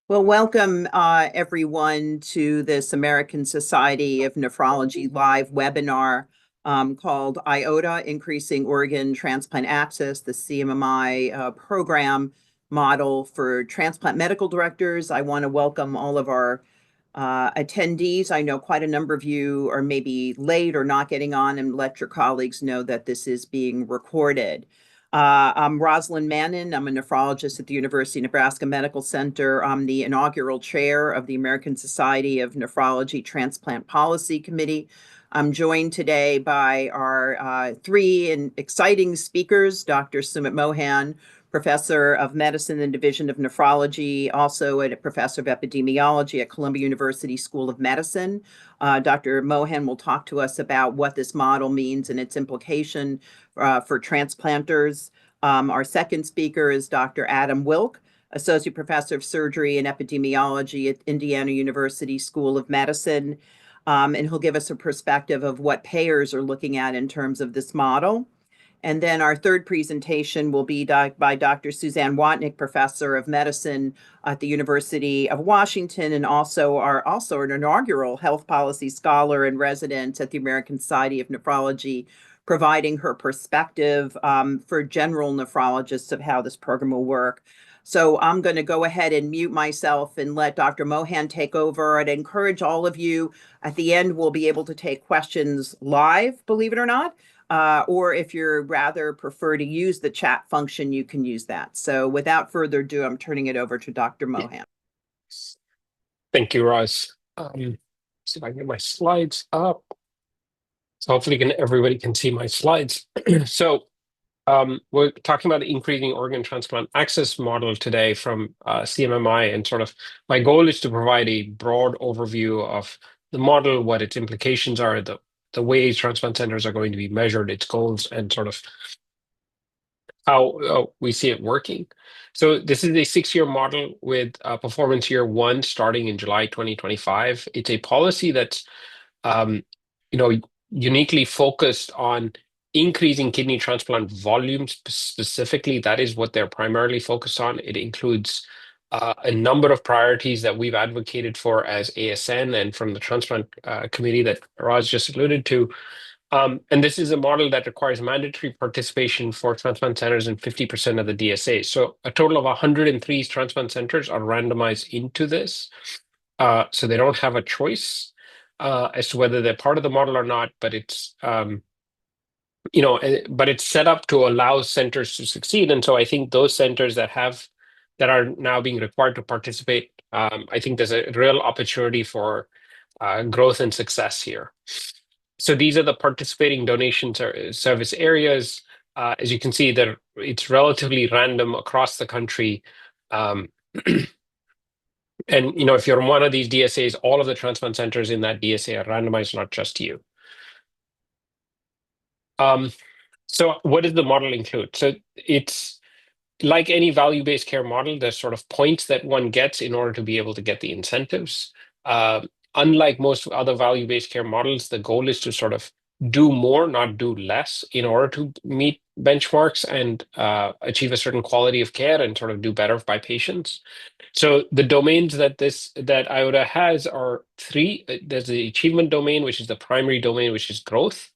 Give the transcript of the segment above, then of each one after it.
Well, welcome everyone to this American Society of Nephrology live webinar called IOTA, Increasing Organ Transplant Access, the CMMI program model for transplant medical directors. I want to welcome all of our attendees. I know quite a number of you are maybe late or not getting on, and let your colleagues know that this is being recorded. I'm Rosalind Mannon. I'm a nephrologist at the University of Nebraska Medical Center. I'm the inaugural chair of the American Society of Nephrology Transplant Policy Committee. I'm joined today by our three exciting speakers, Dr. Sumit Mohan, professor of medicine and division of nephrology, also a professor of epidemiology at Columbia University School of Medicine. Dr. Mohan will talk to us about what this model means and its implication for transplanters. Our second speaker is Dr. Adam Wilk, Associate Professor of Surgery and Epidemiology at Indiana University School of Medicine. And he'll give us a perspective of what payers are looking at in terms of this model. And then our third presentation will be by Dr. Suzanne Watnick, Professor of Medicine at the University of Washington, and also an inaugural health policy scholar and resident at the American Society of Nephrology, providing her perspective for general nephrologists of how this program will work. So I'm going to go ahead and mute myself and let Dr. Mohan take over. I'd encourage all of you at the end, we'll be able to take questions live, believe it or not. Or if you're rather prefer to use the chat function, you can use that. So without further ado, I'm turning it over to Dr. Mohan. Thank you, Roz. See if I can get my slides up. So hopefully everybody can see my slides. So we're talking about the increasing organ transplant access model today from CMMI, and sort of my goal is to provide a broad overview of the model, what its implications are, the ways transplant centers are going to be measured, its goals, and sort of how we see it working. So this is a 6-year model with performance year 1 starting in July 2025. It's a policy that's uniquely focused on increasing kidney transplant volumes specifically. That is what they're primarily focused on. It includes a number of priorities that we've advocated for as ASN and from the transplant committee that Roz just alluded to. And this is a model that requires mandatory participation for transplant centers in 50% of the DSA. So a total of 103 transplant centers are randomized into this. So they don't have a choice as to whether they're part of the model or not, but it's set up to allow centers to succeed. And so I think those centers that are now being required to participate, I think there's a real opportunity for growth and success here. So these are the participating donation service areas. As you can see, it's relatively random across the country. And if you're in one of these DSAs, all of the transplant centers in that DSA are randomized, not just you. So what does the model include? So it's like any value-based care model, there's sort of points that one gets in order to be able to get the incentives. Unlike most other value-based care models, the goal is to sort of do more, not do less, in order to meet benchmarks and achieve a certain quality of care and sort of do better by patients. So the domains that IOTA has are 3. There's the achievement domain, which is the primary domain, which is growth.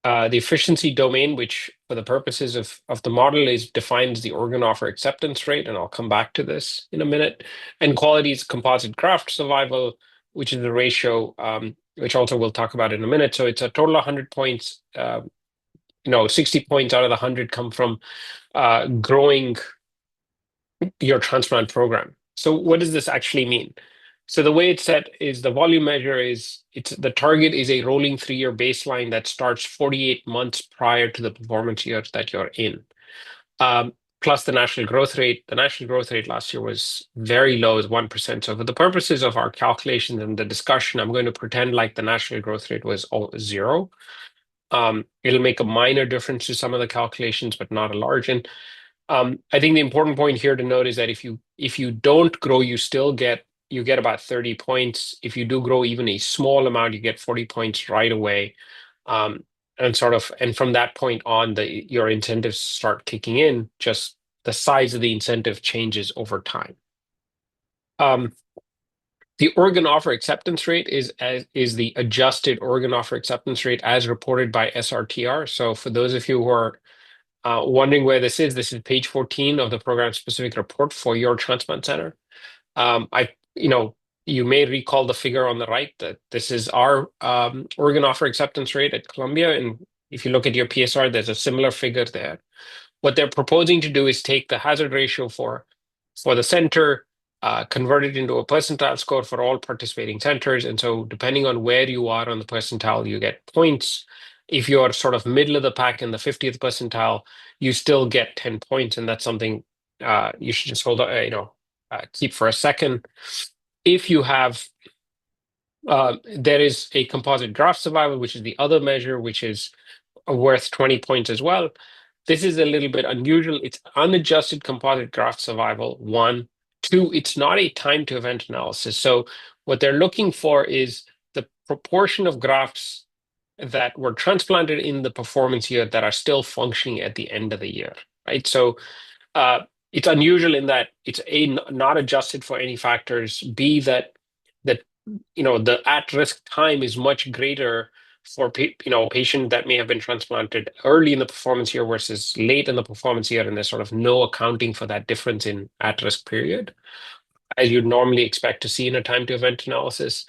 The efficiency domain, which for the purposes of the model defines the organ offer acceptance rate, and I'll come back to this in a minute. And quality is composite graft survival, which is the ratio, which also we'll talk about in a minute. So it's a total of 100 points. 60 points out of the 100 come from growing your transplant program. So what does this actually mean? So the way it's set is the volume measure the target is a rolling 3-year baseline that starts 48 months prior to the performance year that you're in. Plus the national growth rate. The national growth rate last year was very low, as 1%. So for the purposes of our calculations and the discussion, I'm going to pretend like the national growth rate was 0. It'll make a minor difference to some of the calculations, but not a large. And I think the important point here to note is that if you don't grow, you get about 30 points. If you do grow even a small amount, you get 40 points right away. And from that point on, your incentives start kicking in. Just the size of the incentive changes over time. Um, the organ offer acceptance rate is the adjusted organ offer acceptance rate as reported by SRTR. So for those of you who are wondering where this is page 14 of the program specific report for your transplant center. You may recall the figure on the right that this is our organ offer acceptance rate at Columbia. And if you look at your PSR, there's a similar figure there. What they're proposing to do is take the hazard ratio for the center, convert it into a percentile score for all participating centers. And so depending on where you are on the percentile, you get points. If you're sort of middle of the pack in the 50th percentile, you still get 10 points. And that's something you should just hold on, keep for a second. If you have, there is a composite graft survival, which is the other measure, which is worth 20 points as well. This is a little bit unusual. It's unadjusted composite graft survival, one. Two, it's not a time to event analysis. So what they're looking for is the proportion of grafts that were transplanted in the performance year that are still functioning at the end of the year, right? So uh, it's unusual in that it's A, not adjusted for any factors, B, that the at-risk time is much greater for patient that may have been transplanted early in the performance year versus late in the performance year, and there's sort of no accounting for that difference in at-risk period, as you'd normally expect to see in a time to event analysis.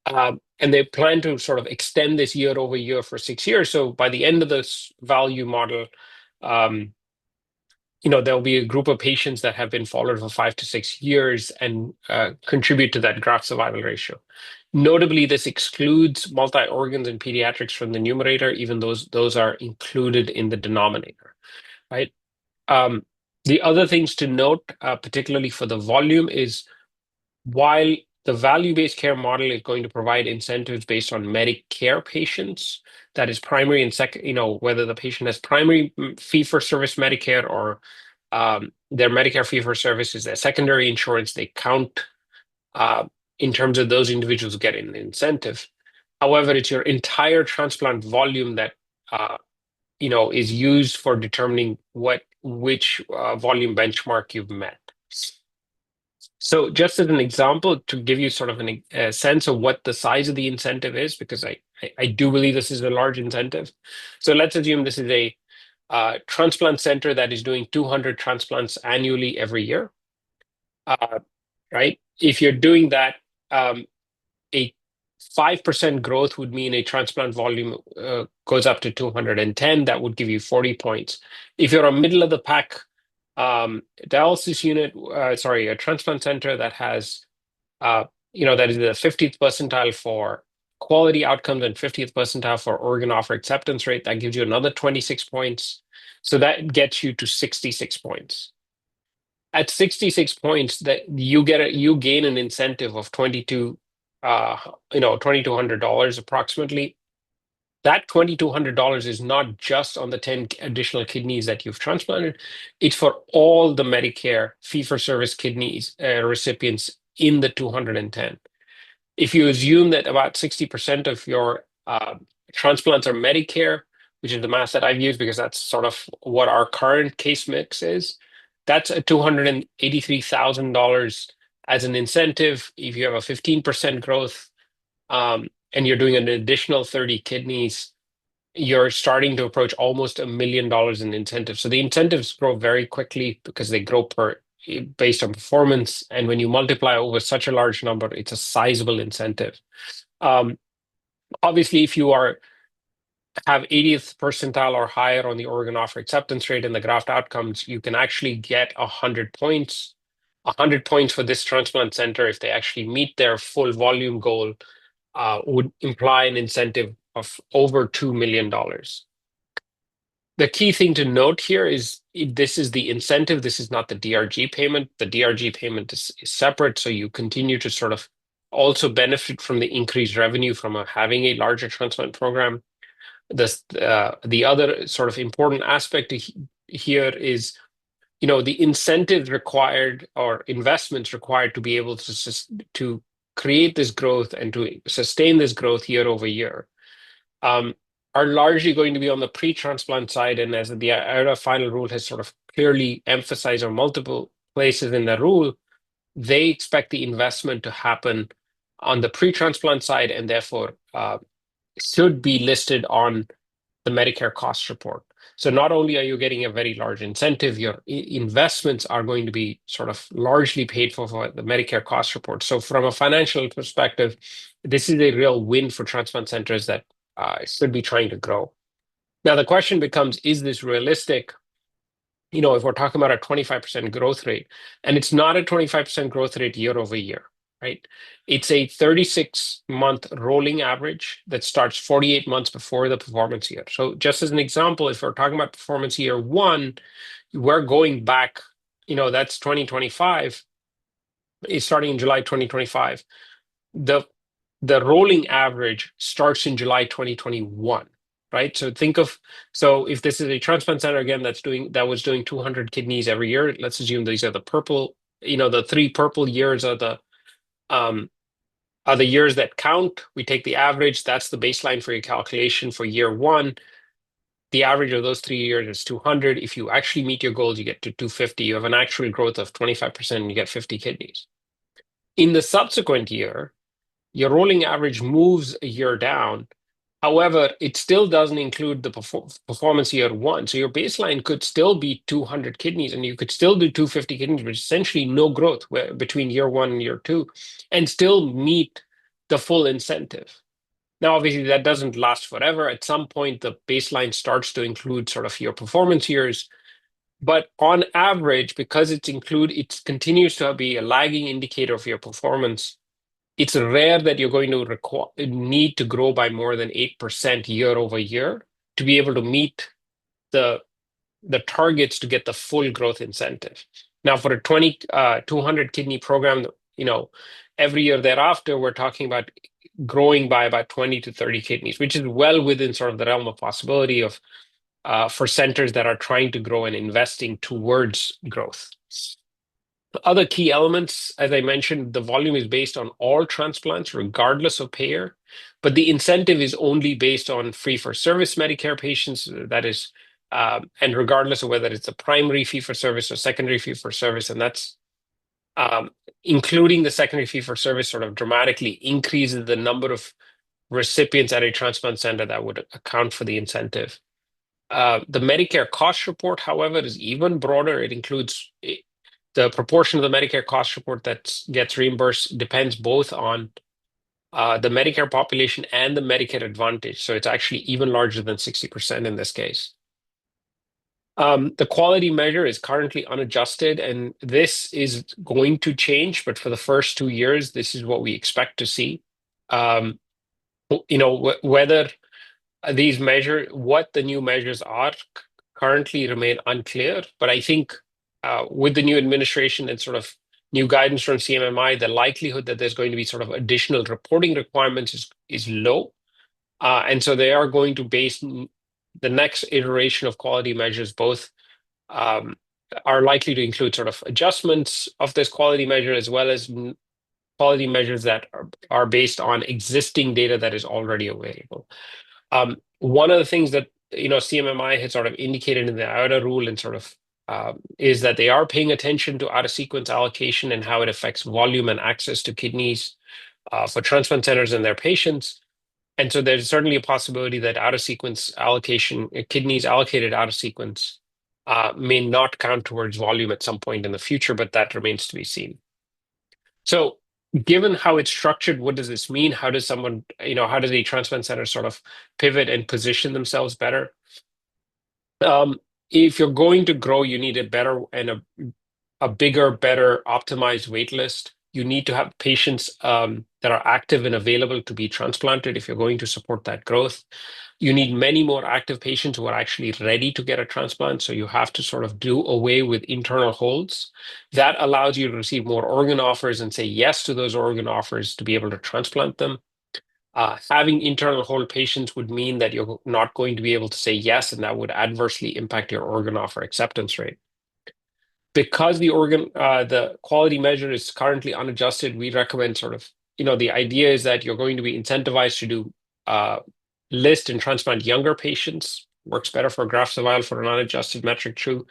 And they plan to sort of extend this year over year for 6 years. So by the end of this value model, there'll be a group of patients that have been followed for 5 to 6 years and contribute to that graft survival ratio. Notably, this excludes multi-organs and pediatrics from the numerator, even those are included in the denominator, right? The other things to note, particularly for the volume, is while the value-based care model is going to provide incentives based on Medicare patients, that is primary and second, whether the patient has primary fee-for-service Medicare or their Medicare fee-for-service is their secondary insurance, they count in terms of those individuals getting an incentive. However, it's your entire transplant volume that is used for determining which volume benchmark you've met. So just as an example, to give you sort of a sense of what the size of the incentive is, because I do believe this is a large incentive. So let's assume this is a transplant center that is doing 200 transplants annually every year, right? If you're doing that, a 5% growth would mean a transplant volume goes up to 210. That would give you 40 points. If you're a middle of the pack dialysis unit, a transplant center that has, that is the 50th percentile for quality outcomes and 50th percentile for organ offer acceptance rate, that gives you another 26 points. So that gets you to 66 points. At 66 points, that you gain an incentive of $2,200 approximately. That $2,200 is not just on the 10 additional kidneys that you've transplanted. It's for all the Medicare fee-for-service kidneys recipients in the 210. If you assume that about 60% of your transplants are Medicare, which is the math that I've used because that's sort of what our current case mix is, that's a $283,000 as an incentive. If you have a 15% growth and you're doing an additional 30 kidneys, you're starting to approach almost $1 million in incentives. So the incentives grow very quickly because they grow based on performance. And when you multiply over such a large number, it's a sizable incentive. Obviously, if you have 80th percentile or higher on the organ offer acceptance rate and the graft outcomes, you can actually get 100 points. 100 points for this transplant center, if they actually meet their full volume goal, would imply an incentive of over $2 million. The key thing to note here is this is the incentive. This is not the DRG payment. The DRG payment is separate. So you continue to sort of also benefit from the increased revenue from having a larger transplant program. The other sort of important aspect here is, the incentives required or investments required to be able to create this growth and to sustain this growth year over year are largely going to be on the pre-transplant side. And as the IOTA final rule has sort of clearly emphasized on multiple places in the rule, they expect the investment to happen on the pre-transplant side, and therefore should be listed on the Medicare cost report. So not only are you getting a very large incentive, your investments are going to be sort of largely paid for the Medicare cost report. So from a financial perspective, this is a real win for transplant centers that should be trying to grow. Now, the question becomes, is this realistic? If we're talking about a 25% growth rate, and it's not a 25% growth rate year over year, right? It's a 36-month rolling average that starts 48 months before the performance year. So just as an example, if we're talking about performance year one, we're going back, that's 2025, it's starting in July 2025. The rolling average starts in July 2021. Right. So if this is a transplant center again that was doing 200 kidneys every year, let's assume these are the purple, the 3 purple years are the years that count. We take the average, that's the baseline for your calculation for year one. The average of those 3 years is 200. If you actually meet your goals, you get to 250. You have an actual growth of 25% and you get 50 kidneys. In the subsequent year, your rolling average moves a year down. However, it still doesn't include the performance year one. So your baseline could still be 200 kidneys and you could still do 250 kidneys, which is essentially no growth between year one and year two, and still meet the full incentive. Now, obviously, that doesn't last forever. At some point, the baseline starts to include sort of your performance years. But on average, because it continues to be a lagging indicator of your performance, it's rare that you're going to need to grow by more than 8% year over year to be able to meet the targets to get the full growth incentive. Now, for a 200 kidney program, every year thereafter, we're talking about growing by about 20 to 30 kidneys, which is well within sort of the realm of possibility of for centers that are trying to grow and investing towards growth. Other key elements, as I mentioned, the volume is based on all transplants, regardless of payer, but the incentive is only based on fee-for-service Medicare patients, that is, and regardless of whether it's a primary fee-for-service or secondary fee-for-service, and that's including the secondary fee-for-service sort of dramatically increases the number of recipients at a transplant center that would account for the incentive. The Medicare cost report, however, is even broader. It includes the proportion of the Medicare cost report that gets reimbursed depends both on the Medicare population and the Medicare Advantage. So it's actually even larger than 60% in this case. The quality measure is currently unadjusted, and this is going to change, but for the first 2 years, this is what we expect to see. Whether what the new measures are currently remain unclear, but I think with the new administration and sort of new guidance from CMMI, the likelihood that there's going to be sort of additional reporting requirements is low. And so they are going to base the next iteration of quality measures, both are likely to include sort of adjustments of this quality measure as well as quality measures that are based on existing data that is already available. One of the things that CMMI has sort of indicated in the IOTA rule and sort of is that they are paying attention to out-of-sequence allocation and how it affects volume and access to kidneys for transplant centers and their patients. And so there's certainly a possibility that out-of-sequence allocation, kidneys allocated out-of-sequence, may not count towards volume at some point in the future, but that remains to be seen. So given how it's structured, what does this mean? How does a transplant center sort of pivot and position themselves better? If you're going to grow, you need a better and a bigger, better optimized wait list. You need to have patients that are active and available to be transplanted if you're going to support that growth. You need many more active patients who are actually ready to get a transplant. So you have to sort of do away with internal holds. That allows you to receive more organ offers and say yes to those organ offers to be able to transplant them. Having internal hold patients would mean that you're not going to be able to say yes, and that would adversely impact your organ offer acceptance rate. Because the quality measure is currently unadjusted, we recommend sort of, the idea is that you're going to be incentivized to do list and transplant younger patients. Works better for graft survival for an unadjusted metric too.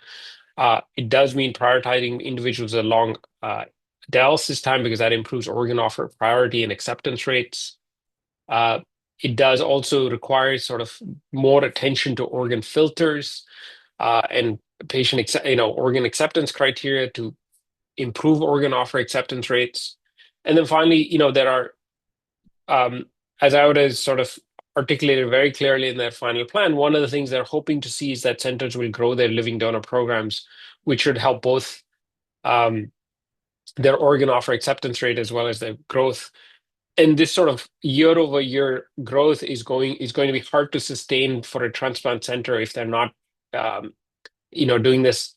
It does mean prioritizing individuals along dialysis time because that improves organ offer priority and acceptance rates. It does also require sort of more attention to organ filters and organ acceptance criteria to improve organ offer acceptance rates. And then finally, there are, as IOTA has sort of articulated very clearly in their final plan, one of the things they're hoping to see is that centers will grow their living donor programs, which should help both their organ offer acceptance rate as well as their growth. And this sort of year-over-year growth is going to be hard to sustain for a transplant center if they're not, doing this,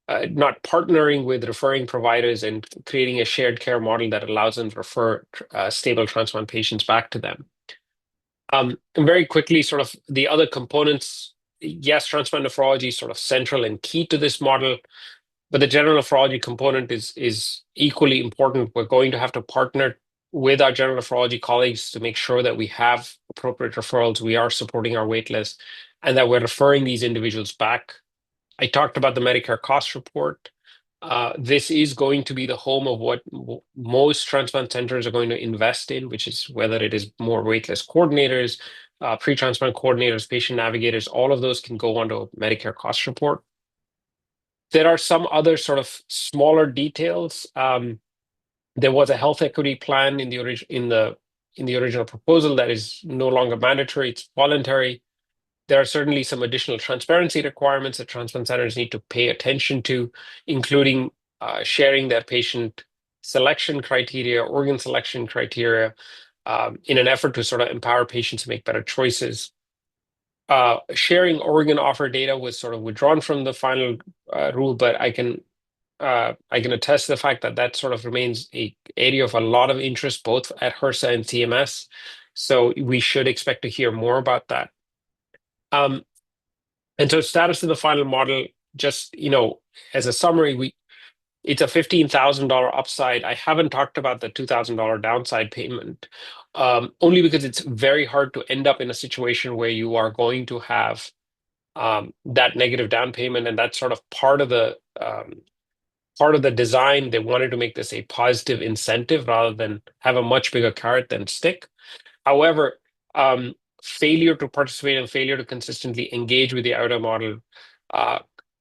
not partnering with referring providers and creating a shared care model that allows them to refer stable transplant patients back to them. And very quickly, sort of the other components. Yes, transplant nephrology is sort of central and key to this model, but the general nephrology component is equally important. We're going to have to partner with our general nephrology colleagues to make sure that we have appropriate referrals, we are supporting our wait list, and that we're referring these individuals back. I talked about the Medicare cost report. This is going to be the home of what most transplant centers are going to invest in, which is whether it is more waitlist coordinators, pre-transplant coordinators, patient navigators, all of those can go onto a Medicare cost report. There are some other sort of smaller details. There was a health equity plan in the original proposal that is no longer mandatory; it's voluntary. There are certainly some additional transparency requirements that transplant centers need to pay attention to, including sharing their patient selection criteria, organ selection criteria, in an effort to sort of empower patients to make better choices. Sharing organ offer data was sort of withdrawn from the final rule, but I can attest to the fact that that sort of remains an area of a lot of interest, both at HRSA and CMS. So we should expect to hear more about that. And so status of the final model, just, as a summary, it's a $15,000 upside. I haven't talked about the $2,000 downside payment, only because it's very hard to end up in a situation where you are going to have that negative down payment, and that's sort of part of the design. They wanted to make this a positive incentive rather than have a much bigger carrot than stick. However, failure to participate and failure to consistently engage with the IOTA model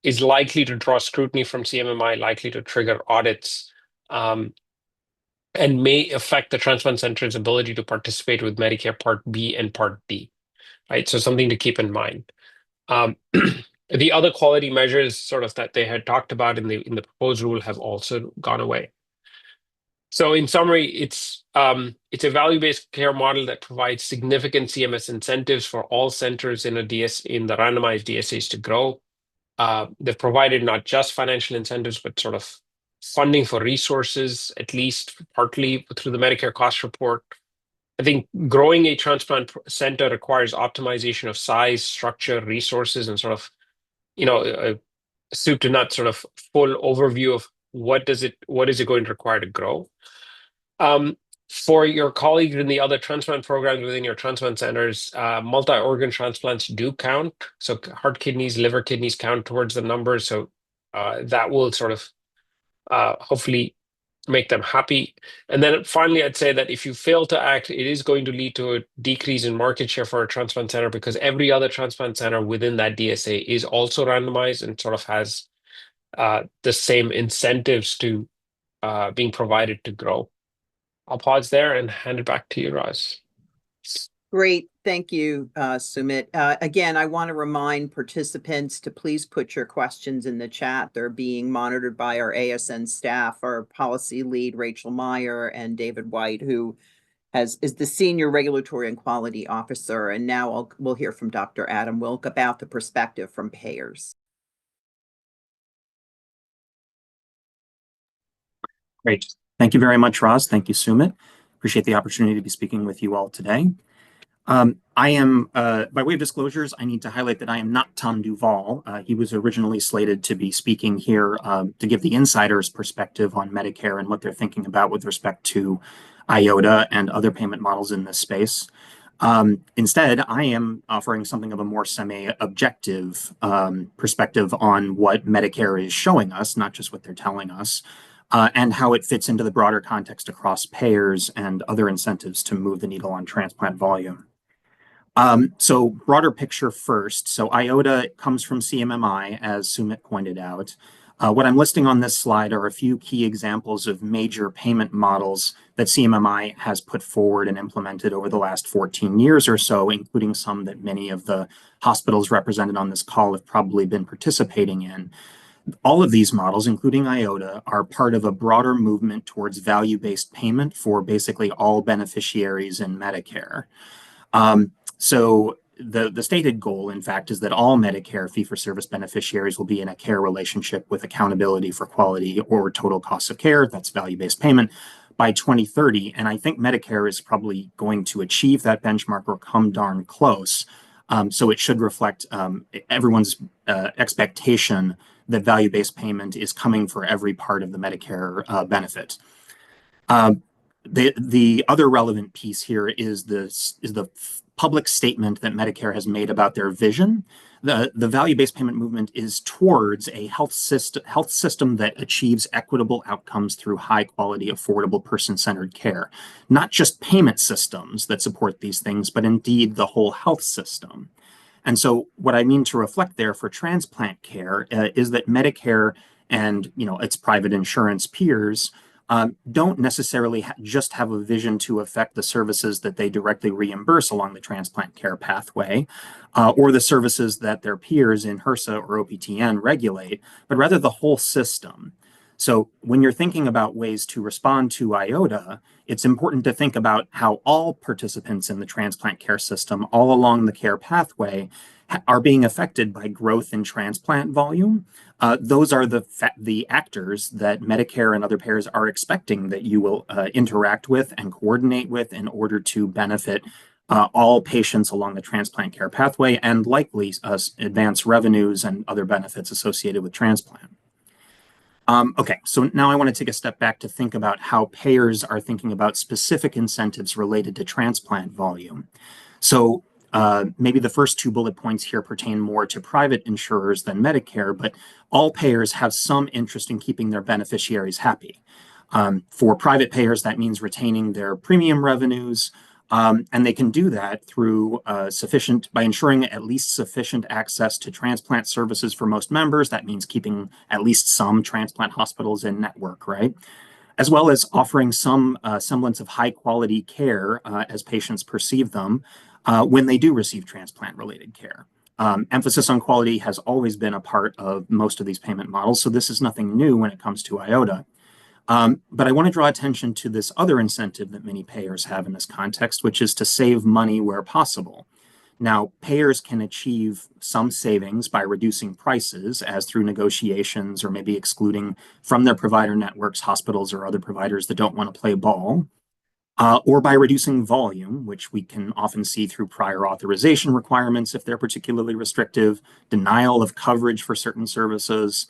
is likely to draw scrutiny from CMMI, likely to trigger audits, and may affect the transplant center's ability to participate with Medicare Part B and Part D, right? So something to keep in mind. The other quality measures sort of that they had talked about in the proposed rule have also gone away. So in summary, it's a value-based care model that provides significant CMS incentives for all centers in the randomized DSAs to grow. They've provided not just financial incentives, but sort of funding for resources, at least partly through the Medicare cost report. I think growing a transplant center requires optimization of size, structure, resources, and sort of, a soup to nuts sort of full overview of what is it going to require to grow. For your colleagues in the other transplant programs within your transplant centers, multi-organ transplants do count. So heart kidneys, liver kidneys count towards the numbers. So that will sort of hopefully make them happy. And then finally, I'd say that if you fail to act, it is going to lead to a decrease in market share for a transplant center, because every other transplant center within that DSA is also randomized and sort of has the same incentives to being provided to grow. I'll pause there and hand it back to you, Roz. Great. Thank you, Sumit. Again, I want to remind participants to please put your questions in the chat. They're being monitored by our ASN staff, our policy lead, Rachel Meyer, and David White, who is the Senior Regulatory and Quality Officer. And now we'll hear from Dr. Adam Wilk about the perspective from payers. Great. Thank you very much, Roz. Thank you, Sumit. Appreciate the opportunity to be speaking with you all today. I am, by way of disclosures, I need to highlight that I am not Tom Duvall. He was originally slated to be speaking here to give the insider's perspective on Medicare and what they're thinking about with respect to IOTA and other payment models in this space. Instead, I am offering something of a more semi-objective perspective on what Medicare is showing us, not just what they're telling us. and how it fits into the broader context across payers and other incentives to move the needle on transplant volume. So broader picture first. So IOTA comes from CMMI, as Sumit pointed out. What I'm listing on this slide are a few key examples of major payment models that CMMI has put forward and implemented over the last 14 years or so, including some that many of the hospitals represented on this call have probably been participating in. All of these models, including IOTA, are part of a broader movement towards value-based payment for basically all beneficiaries in Medicare. So the stated goal, in fact, is that all Medicare fee-for-service beneficiaries will be in a care relationship with accountability for quality or total cost of care. That's value-based payment by 2030. And I think Medicare is probably going to achieve that benchmark or come darn close. So it should reflect everyone's expectation that value-based payment is coming for every part of the Medicare benefit. The other relevant piece here is the public statement that Medicare has made about their vision. The value-based payment movement is towards a health system that achieves equitable outcomes through high-quality, affordable, person-centered care. Not just payment systems that support these things, but indeed the whole health system. And so what I mean to reflect there for transplant care is that Medicare and its private insurance peers don't necessarily just have a vision to affect the services that they directly reimburse along the transplant care pathway, or the services that their peers in HRSA or OPTN regulate, but rather the whole system. So when you're thinking about ways to respond to IOTA, it's important to think about how all participants in the transplant care system all along the care pathway are being affected by growth in transplant volume. Those are the actors that Medicare and other payers are expecting that you will interact with and coordinate with in order to benefit all patients along the transplant care pathway and likely advance revenues and other benefits associated with transplant. Okay, so now I want to take a step back to think about how payers are thinking about specific incentives related to transplant volume. So maybe the first two bullet points here pertain more to private insurers than Medicare, but all payers have some interest in keeping their beneficiaries happy. For private payers, that means retaining their premium revenues, and they can do that through by ensuring at least sufficient access to transplant services for most members. That means keeping at least some transplant hospitals in network, right? As well as offering some semblance of high quality care as patients perceive them when they do receive transplant-related care. Emphasis on quality has always been a part of most of these payment models, so this is nothing new when it comes to IOTA. But I want to draw attention to this other incentive that many payers have in this context, which is to save money where possible. Now, payers can achieve some savings by reducing prices, as through negotiations or maybe excluding from their provider networks hospitals or other providers that don't want to play ball. Or by reducing volume, which we can often see through prior authorization requirements if they're particularly restrictive, denial of coverage for certain services,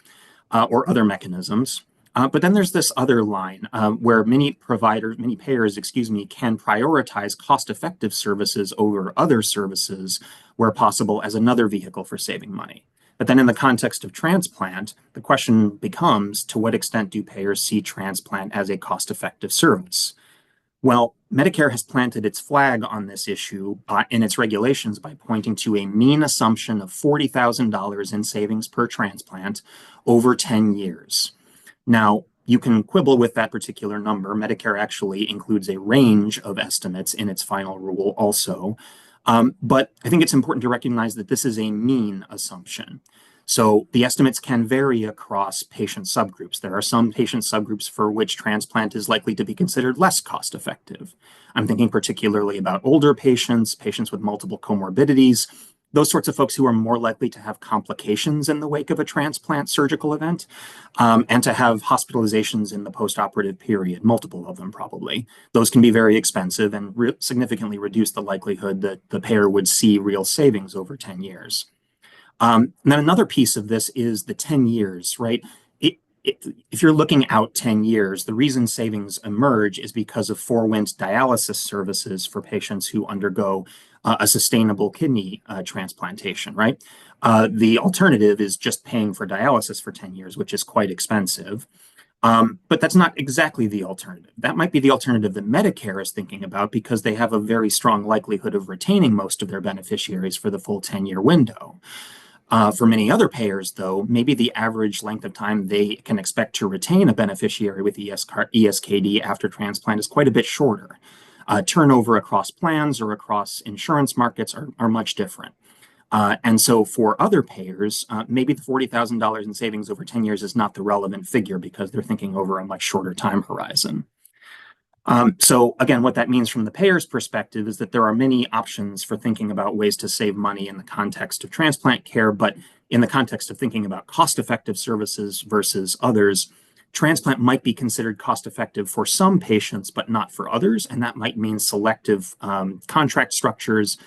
or other mechanisms. But then there's this other line where many payers, can prioritize cost-effective services over other services where possible as another vehicle for saving money. But then in the context of transplant, the question becomes, to what extent do payers see transplant as a cost-effective service? Well, Medicare has planted its flag on this issue in its regulations by pointing to a mean assumption of $40,000 in savings per transplant over 10 years. Now, you can quibble with that particular number. Medicare actually includes a range of estimates in its final rule also. But I think it's important to recognize that this is a mean assumption. So the estimates can vary across patient subgroups. There are some patient subgroups for which transplant is likely to be considered less cost effective. I'm thinking particularly about older patients, patients with multiple comorbidities, those sorts of folks who are more likely to have complications in the wake of a transplant surgical event, and to have hospitalizations in the postoperative period, multiple of them probably. Those can be very expensive and significantly reduce the likelihood that the payer would see real savings over 10 years. And then another piece of this is the 10 years, right? If you're looking out 10 years, the reason savings emerge is because of forewent dialysis services for patients who undergo a sustainable kidney transplantation, right? The alternative is just paying for dialysis for 10 years, which is quite expensive. But that's not exactly the alternative. That might be the alternative that Medicare is thinking about because they have a very strong likelihood of retaining most of their beneficiaries for the full 10-year window. For many other payers, though, maybe the average length of time they can expect to retain a beneficiary with ESKD after transplant is quite a bit shorter. Turnover across plans or across insurance markets are much different. And so for other payers, maybe the $40,000 in savings over 10 years is not the relevant figure because they're thinking over a much shorter time horizon. So again, what that means from the payer's perspective is that there are many options for thinking about ways to save money in the context of transplant care, but in the context of thinking about cost-effective services versus others, transplant might be considered cost-effective for some patients, but not for others, and that might mean selective contract structures,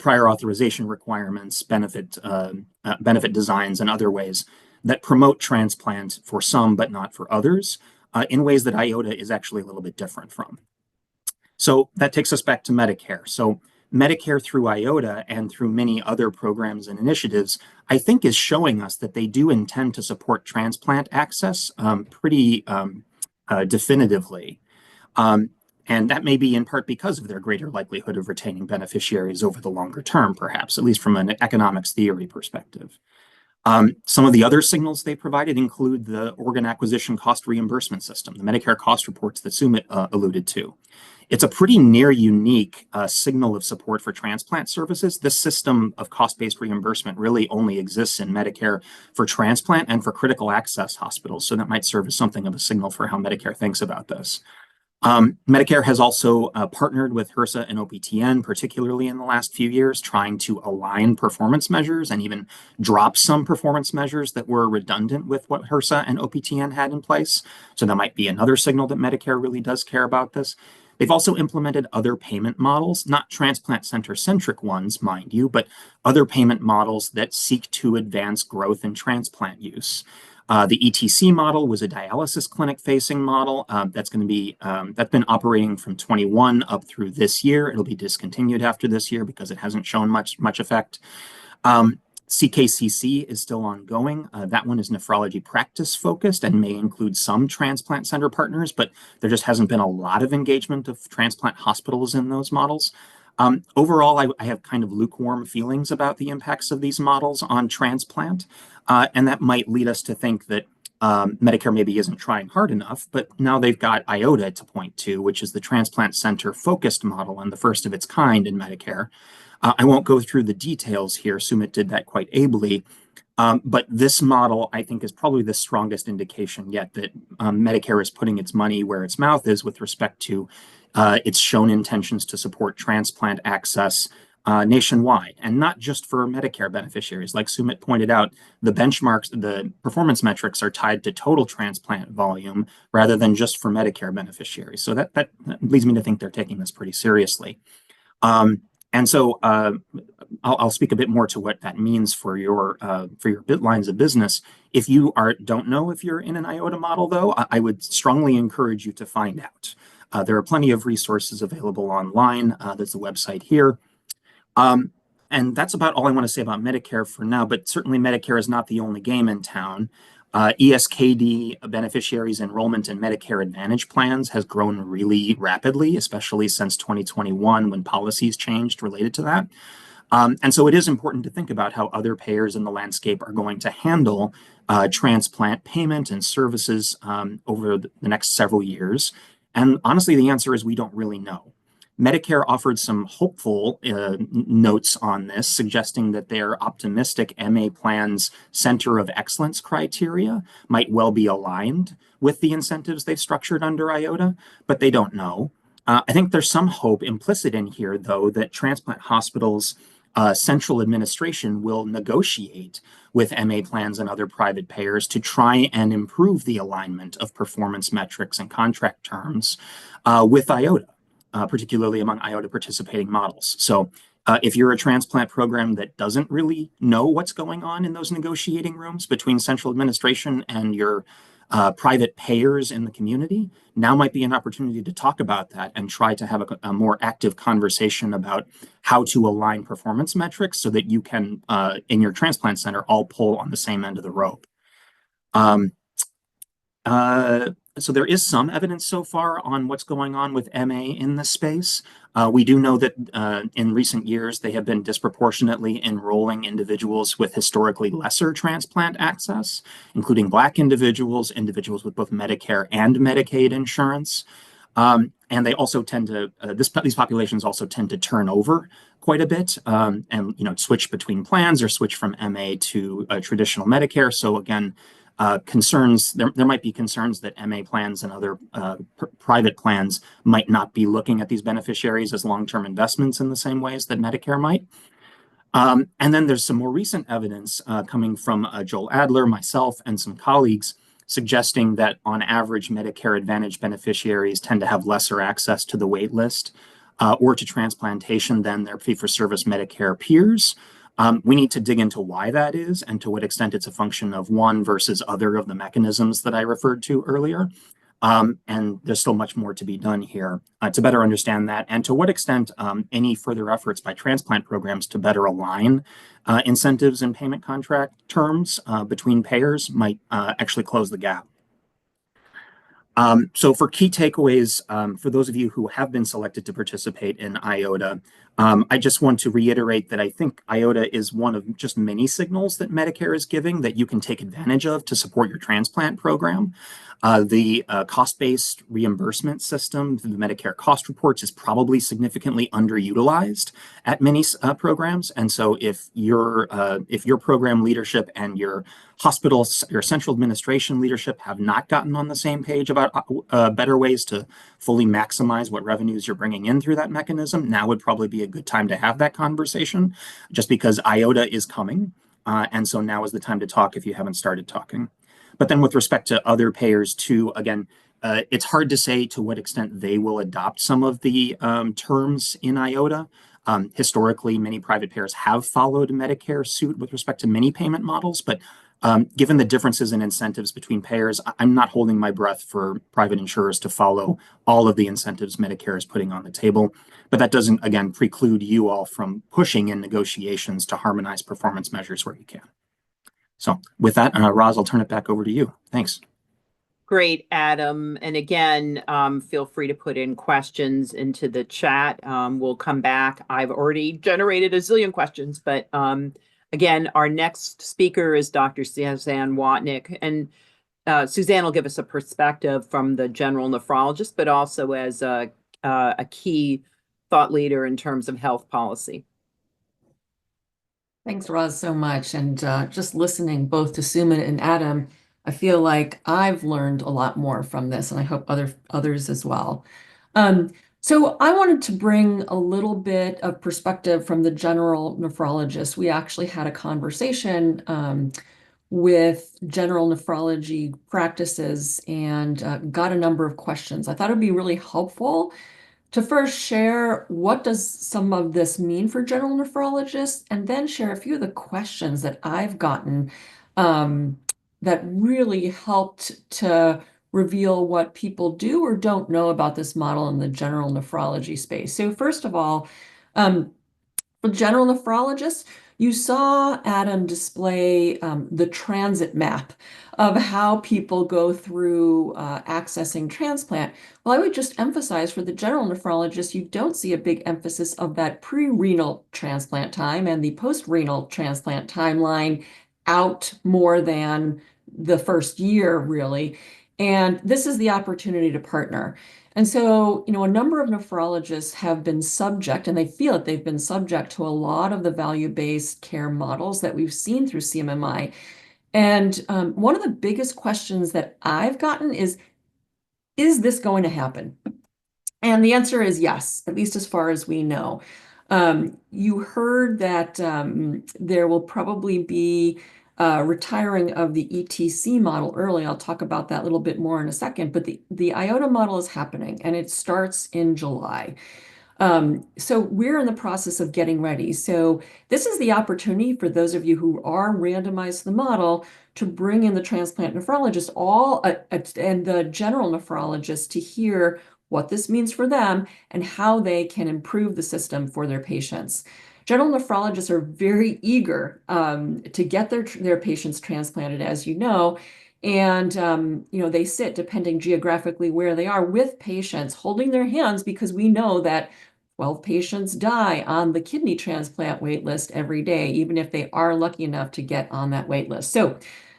prior authorization requirements, benefit designs, and other ways that promote transplant for some but not for others, in ways that IOTA is actually a little bit different from. So that takes us back to Medicare. So Medicare through IOTA and through many other programs and initiatives, I think is showing us that they do intend to support transplant access pretty definitively. And that may be in part because of their greater likelihood of retaining beneficiaries over the longer term, perhaps, at least from an economics theory perspective. Some of the other signals they provided include the organ acquisition cost reimbursement system, the Medicare cost reports that Sumit alluded to. It's a pretty near unique signal of support for transplant services. This system of cost-based reimbursement really only exists in Medicare for transplant and for critical access hospitals. So that might serve as something of a signal for how Medicare thinks about this. Medicare has also partnered with HRSA and OPTN, particularly in the last few years, trying to align performance measures and even drop some performance measures that were redundant with what HRSA and OPTN had in place. So that might be another signal that Medicare really does care about this. They've also implemented other payment models, not transplant center-centric ones, mind you, but other payment models that seek to advance growth in transplant use. The ETC model was a dialysis clinic-facing model that's been operating from 21 up through this year. It'll be discontinued after this year because it hasn't shown much effect. CKCC is still ongoing. That one is nephrology practice focused and may include some transplant center partners, but there just hasn't been a lot of engagement of transplant hospitals in those models. Overall, I have kind of lukewarm feelings about the impacts of these models on transplant, and that might lead us to think that Medicare maybe isn't trying hard enough, but now they've got IOTA to point to, which is the transplant center focused model and the first of its kind in Medicare. I won't go through the details here. Sumit did that quite ably. But this model, I think, is probably the strongest indication yet that Medicare is putting its money where its mouth is with respect to its shown intentions to support transplant access nationwide, and not just for Medicare beneficiaries. Like Sumit pointed out, the benchmarks, the performance metrics are tied to total transplant volume rather than just for Medicare beneficiaries. So that leads me to think they're taking this pretty seriously. And so I'll speak a bit more to what that means for your lines of business. If you don't know if you're in an IOTA model, though, I would strongly encourage you to find out. There are plenty of resources available online. There's the website here. And that's about all I want to say about Medicare for now, but certainly Medicare is not the only game in town. ESKD beneficiaries enrollment in Medicare Advantage plans has grown really rapidly, especially since 2021 when policies changed related to that. And so it is important to think about how other payers in the landscape are going to handle transplant payment and services over the next several years. And honestly, the answer is we don't really know. Medicare offered some hopeful notes on this, suggesting that their optimistic MA plan's center of excellence criteria might well be aligned with the incentives they've structured under IOTA, but they don't know. I think there's some hope implicit in here, though, that transplant hospitals' central administration will negotiate with MA plans and other private payers to try and improve the alignment of performance metrics and contract terms with IOTA. Particularly among IOTA participating models. So if you're a transplant program that doesn't really know what's going on in those negotiating rooms between central administration and your private payers in the community, now might be an opportunity to talk about that and try to have a more active conversation about how to align performance metrics so that you can, in your transplant center, all pull on the same end of the rope. So there is some evidence so far on what's going on with MA in this space. We do know that in recent years, they have been disproportionately enrolling individuals with historically lesser transplant access, including Black individuals, individuals with both Medicare and Medicaid insurance. And they also tend to, these populations also tend to turn over quite a bit and, switch between plans or switch from MA to traditional Medicare. So again, there might be concerns that MA plans and other private plans might not be looking at these beneficiaries as long-term investments in the same ways that Medicare might. And then there's some more recent evidence coming from Joel Adler, myself, and some colleagues suggesting that on average, Medicare Advantage beneficiaries tend to have lesser access to the wait list or to transplantation than their fee-for-service Medicare peers. We need to dig into why that is and to what extent it's a function of one versus other of the mechanisms that I referred to earlier. And there's still much more to be done here to better understand that, and to what extent any further efforts by transplant programs to better align incentives and payment contract terms between payers might actually close the gap. So for key takeaways, for those of you who have been selected to participate in IOTA, I just want to reiterate that I think IOTA is one of just many signals that Medicare is giving that you can take advantage of to support your transplant program. The cost-based reimbursement system, the Medicare cost reports, is probably significantly underutilized at many programs. And so if your program leadership and your your central administration leadership have not gotten on the same page about better ways to fully maximize what revenues you're bringing in through that mechanism, now would probably be a good time to have that conversation, just because IOTA is coming. And so now is the time to talk if you haven't started talking. But then with respect to other payers too, again, it's hard to say to what extent they will adopt some of the terms in IOTA. Historically, many private payers have followed Medicare suit with respect to many payment models, but given the differences in incentives between payers, I'm not holding my breath for private insurers to follow all of the incentives Medicare is putting on the table. But that doesn't, again, preclude you all from pushing in negotiations to harmonize performance measures where you can. So with that, Roz, I'll turn it back over to you. Thanks. Great, Adam. And again, feel free to put in questions into the chat. We'll come back. I've already generated a zillion questions, but again, our next speaker is Dr. Suzanne Watnick. And Suzanne will give us a perspective from the general nephrologist, but also as a key thought leader in terms of health policy. Thanks, Roz, so much. And just listening both to Sumit and Adam, I feel like I've learned a lot more from this, and I hope others as well. So I wanted to bring a little bit of perspective from the general nephrologist. We actually had a conversation with general nephrology practices and got a number of questions. I thought it'd be really helpful to first share what does some of this mean for general nephrologists, and then share a few of the questions that I've gotten that really helped to reveal what people do or don't know about this model in the general nephrology space. So first of all, for general nephrologists, you saw Adam display the transit map of how people go through accessing transplant. Well, I would just emphasize for the general nephrologist, you don't see a big emphasis of that pre-renal transplant time and the post-renal transplant timeline out more than the first year, really. And this is the opportunity to partner. And so, a number of nephrologists have been subject, and they feel that they've been subject to a lot of the value-based care models that we've seen through CMMI. And one of the biggest questions that I've gotten is this going to happen? And the answer is yes, at least as far as we know. You heard that there will probably be retiring of the ETC model early. I'll talk about that a little bit more in a second, but the IOTA model is happening and it starts in July. So we're in the process of getting ready. So this is the opportunity for those of you who are randomized to the model to bring in the transplant nephrologist and the general nephrologist to hear what this means for them and how they can improve the system for their patients. General nephrologists are very eager to get their patients transplanted, as you know, And, they sit, depending geographically where they are, with patients, holding their hands, because we know that 12 patients die on the kidney transplant wait list every day, even if they are lucky enough to get on that wait list. So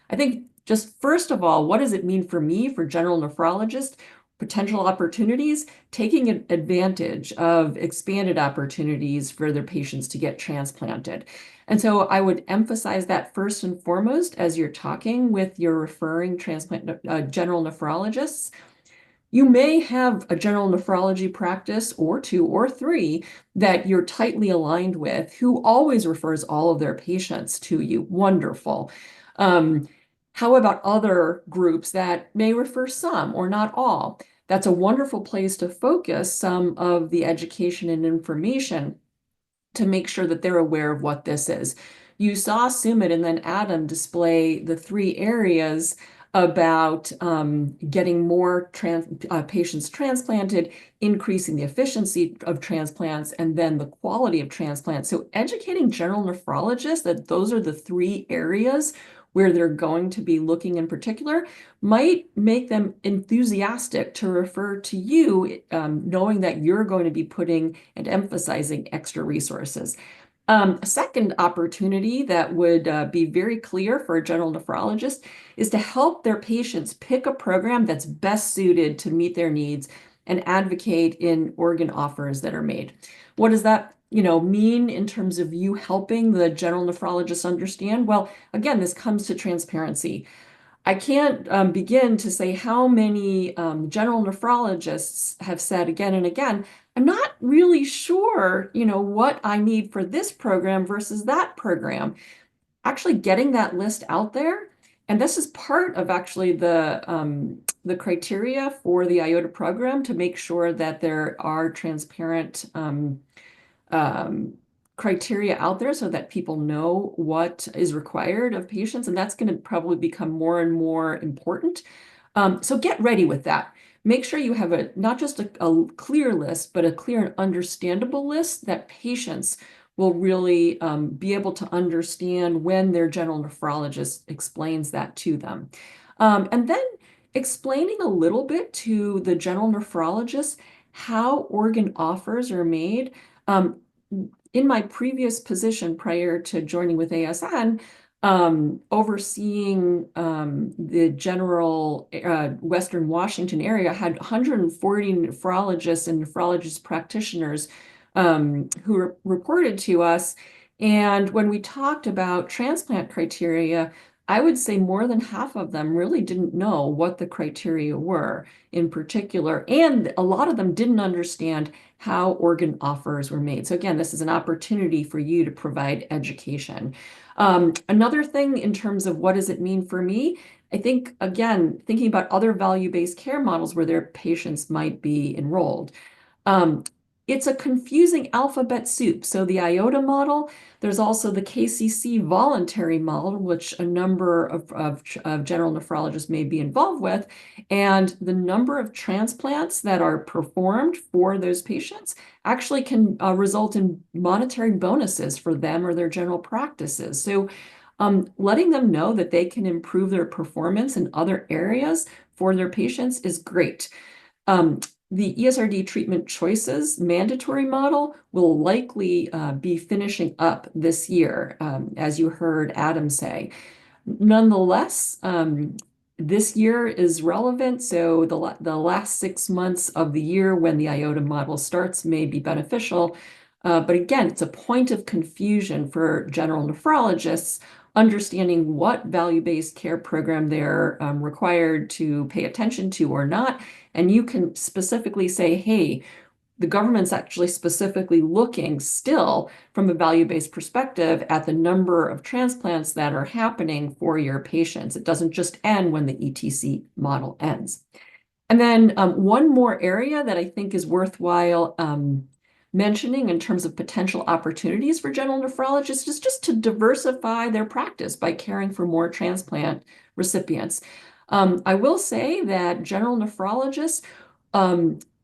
I think just first of all, what does it mean for me, for general nephrologist? Potential opportunities, taking advantage of expanded opportunities for their patients to get transplanted. And so I would emphasize that first and foremost as you're talking with your referring general nephrologists. You may have a general nephrology practice or two or three that you're tightly aligned with, who always refers all of their patients to you. Wonderful. How about other groups that may refer some or not all? That's a wonderful place to focus some of the education and information to make sure that they're aware of what this is. You saw Sumit and then Adam display the three areas about getting more patients transplanted, increasing the efficiency of transplants, and then the quality of transplants. So educating general nephrologists that those are the three areas where they're going to be looking in particular might make them enthusiastic to refer to you, knowing that you're going to be putting and emphasizing extra resources. A second opportunity that would be very clear for a general nephrologist is to help their patients pick a program that's best suited to meet their needs and advocate in organ offers that are made. What does that mean in terms of you helping the general nephrologist understand? Well, again, this comes to transparency. I can't begin to say how many general nephrologists have said again and again, I'm not really sure, what I need for this program versus that program. Actually getting that list out there, and this is part of actually the criteria for the IOTA program, to make sure that there are transparent criteria out there so that people know what is required of patients, and that's going to probably become more and more important. So get ready with that. Make sure you have not just a clear list, but a clear and understandable list that patients will really be able to understand when their general nephrologist explains that to them. And then explaining a little bit to the general nephrologist how organ offers are made. In my previous position prior to joining with ASN, overseeing the general Western Washington area, had 140 nephrologists and nephrologist practitioners who reported to us. And when we talked about transplant criteria, I would say more than half of them really didn't know what the criteria were in particular. And a lot of them didn't understand how organ offers were made. So again, this is an opportunity for you to provide education. Another thing in terms of what does it mean for me, I think, again, thinking about other value-based care models where their patients might be enrolled. It's a confusing alphabet soup. So the IOTA model, there's also the KCC voluntary model, which a number of general nephrologists may be involved with. And the number of transplants that are performed for those patients actually can result in monetary bonuses for them or their general practices. So letting them know that they can improve their performance in other areas for their patients is great. The ESRD treatment choices mandatory model will likely be finishing up this year, as you heard Adam say. Nonetheless, this year is relevant, so the last 6 months of the year when the IOTA model starts may be beneficial. But again, it's a point of confusion for general nephrologists understanding what value-based care program they're required to pay attention to or not. And you can specifically say, hey, the government's actually specifically looking still from a value-based perspective at the number of transplants that are happening for your patients. It doesn't just end when the ETC model ends. And then one more area that I think is worthwhile mentioning in terms of potential opportunities for general nephrologists is just to diversify their practice by caring for more transplant recipients. I will say that general nephrologists,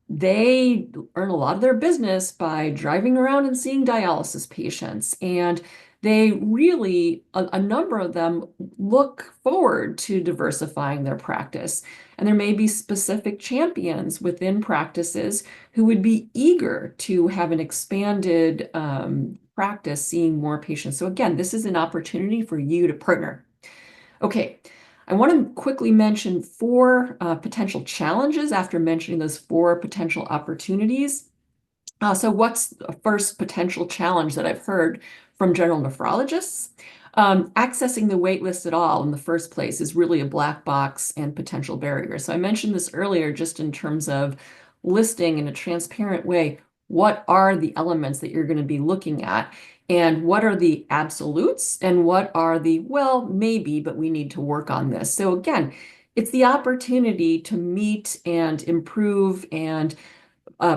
they earn a lot of their business by driving around and seeing dialysis patients. And they really, a number of them look forward to diversifying their practice. And there may be specific champions within practices who would be eager to have an expanded practice, seeing more patients. So again, this is an opportunity for you to partner. Okay, I want to quickly mention 4 potential challenges after mentioning those 4 potential opportunities. So what's the first potential challenge that I've heard from general nephrologists? Accessing the wait list at all in the first place is really a black box and potential barrier. So I mentioned this earlier just in terms of listing in a transparent way, what are the elements that you're going to be looking at, and what are the absolutes, and what are the, well, maybe, but we need to work on this. So again, it's the opportunity to meet and improve and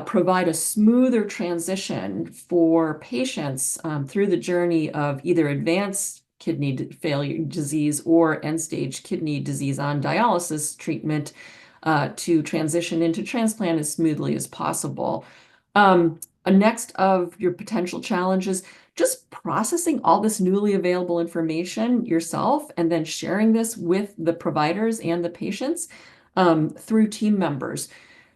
provide a smoother transition for patients through the journey of either advanced kidney failure disease or end-stage kidney disease on dialysis treatment to transition into transplant as smoothly as possible. Next of your potential challenges, just processing all this newly available information yourself and then sharing this with the providers and the patients through team members.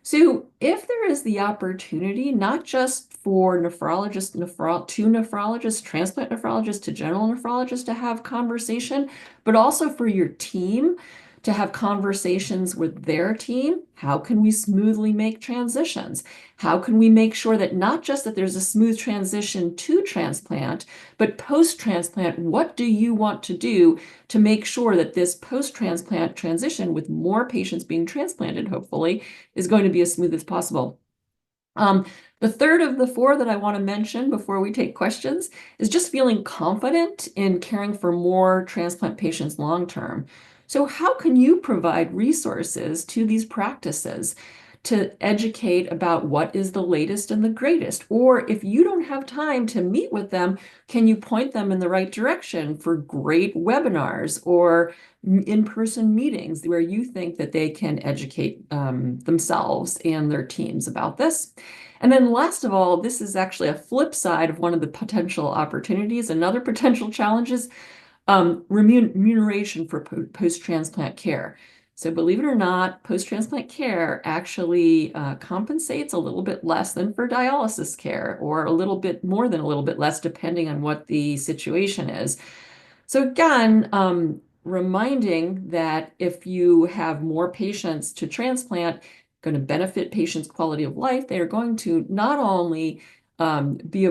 So if there is the opportunity, not just for nephrologists, to nephrologists, transplant nephrologists, to general nephrologists to have conversation, but also for your team to have conversations with their team, how can we smoothly make transitions? How can we make sure that not just that there's a smooth transition to transplant, but post-transplant, what do you want to do to make sure that this post-transplant transition with more patients being transplanted, hopefully, is going to be as smooth as possible? The third of the 4 that I want to mention before we take questions is just feeling confident in caring for more transplant patients long term. So how can you provide resources to these practices to educate about what is the latest and the greatest? Or if you don't have time to meet with them, can you point them in the right direction for great webinars or in-person meetings where you think that they can educate themselves and their teams about this? And then last of all, this is actually a flip side of one of the potential opportunities. Another potential challenge is remuneration for post-transplant care. So believe it or not, post-transplant care actually compensates a little bit less than for dialysis care, or a little bit more than a little bit less, depending on what the situation is. So again, reminding that if you have more patients to transplant, going to benefit patients' quality of life, they are going to not only be